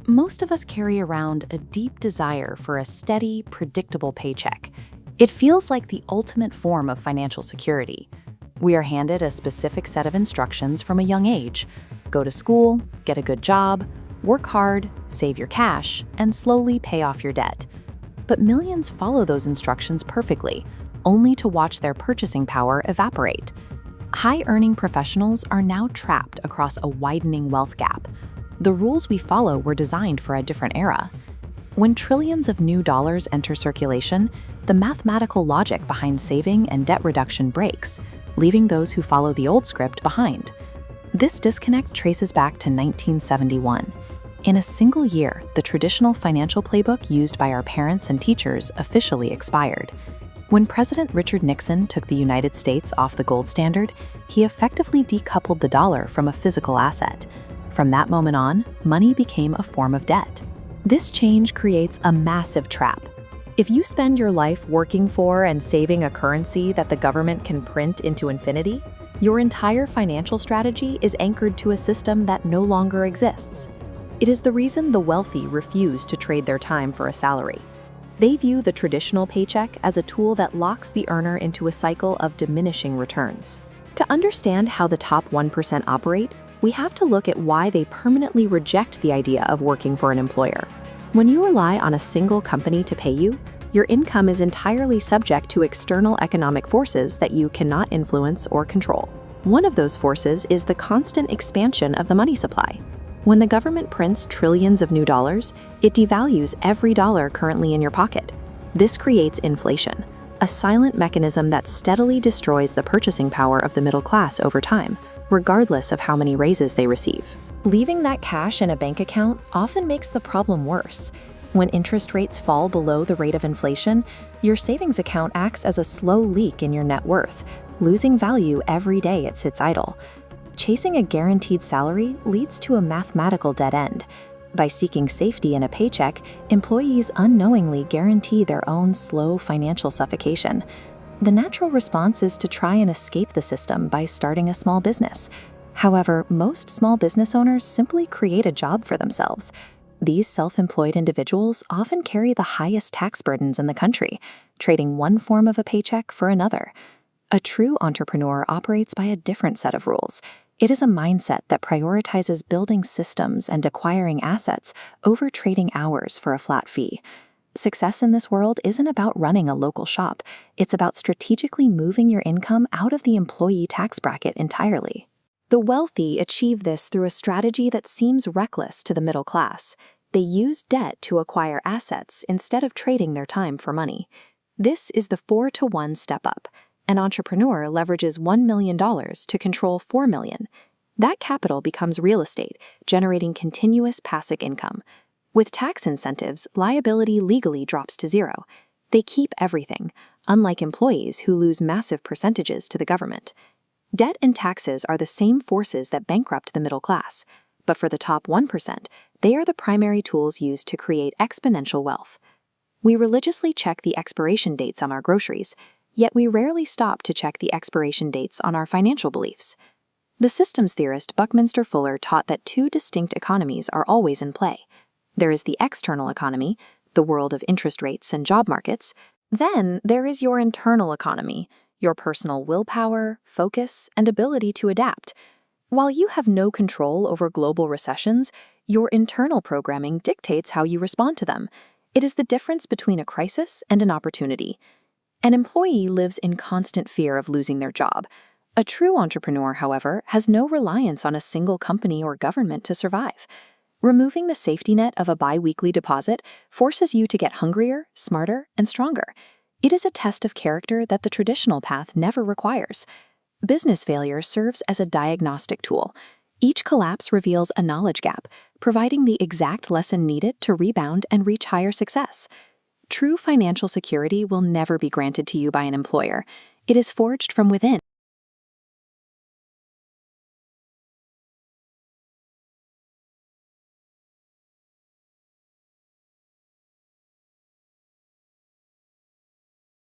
Most of us carry around a deep desire for a steady, predictable paycheck. It feels like the ultimate form of financial security. We are handed a specific set of instructions from a young age. Go to school, get a good job, work hard, save your cash, and slowly pay off your debt. But millions follow those instructions perfectly, only to watch their purchasing power evaporate. High-earning professionals are now trapped across a widening wealth gap. The rules we follow were designed for a different era. When trillions of new dollars enter circulation, the mathematical logic behind saving and debt reduction breaks, leaving those who follow the old script behind. This disconnect traces back to 1971. In a single year, the traditional financial playbook used by our parents and teachers officially expired. When President Richard Nixon took the United States off the gold standard, he effectively decoupled the dollar from a physical asset. From that moment on, money became a form of debt. This change creates a massive trap. If you spend your life working for and saving a currency that the government can print into infinity, your entire financial strategy is anchored to a system that no longer exists. It is the reason the wealthy refuse to trade their time for a salary. They view the traditional paycheck as a tool that locks the earner into a cycle of diminishing returns. To understand how the top 1% operate, we have to look at why they permanently reject the idea of working for an employer. When you rely on a single company to pay you, your income is entirely subject to external economic forces that you cannot influence or control. One of those forces is the constant expansion of the money supply. When the government prints trillions of new dollars, it devalues every dollar currently in your pocket. This creates inflation, a silent mechanism that steadily destroys the purchasing power of the middle class over time, regardless of how many raises they receive. Leaving that cash in a bank account often makes the problem worse. When interest rates fall below the rate of inflation, your savings account acts as a slow leak in your net worth, losing value every day it sits idle. Chasing a guaranteed salary leads to a mathematical dead end. By seeking safety in a paycheck, employees unknowingly guarantee their own slow financial suffocation. The natural response is to try and escape the system by starting a small business. However, most small business owners simply create a job for themselves. These self-employed individuals often carry the highest tax burdens in the country, trading one form of a paycheck for another. A true entrepreneur operates by a different set of rules. It is a mindset that prioritizes building systems and acquiring assets over trading hours for a flat fee. Success in this world isn't about running a local shop. It's about strategically moving your income out of the employee tax bracket entirely. The wealthy achieve this through a strategy that seems reckless to the middle class. They use debt to acquire assets instead of trading their time for money. This is the 4-to-1 step up. An entrepreneur leverages $1 million to control $4 million. That capital becomes real estate, generating continuous passive income. With tax incentives, liability legally drops to zero. They keep everything, unlike employees who lose massive percentages to the government. Debt and taxes are the same forces that bankrupt the middle class, but for the top 1%, they are the primary tools used to create exponential wealth. We religiously check the expiration dates on our groceries, yet we rarely stop to check the expiration dates on our financial beliefs. The systems theorist Buckminster Fuller taught that two distinct economies are always in play. There is the external economy, the world of interest rates and job markets. Then there is your internal economy, your personal willpower, focus, and ability to adapt. While you have no control over global recessions, your internal programming dictates how you respond to them. It is the difference between a crisis and an opportunity. An employee lives in constant fear of losing their job. A true entrepreneur, however, has no reliance on a single company or government to survive. Removing the safety net of a bi-weekly deposit forces you to get hungrier, smarter, and stronger. It is a test of character that the traditional path never requires. Business failure serves as a diagnostic tool. Each collapse reveals a knowledge gap, providing the exact lesson needed to rebound and reach higher success. True financial security will never be granted to you by an employer. It is forged from within.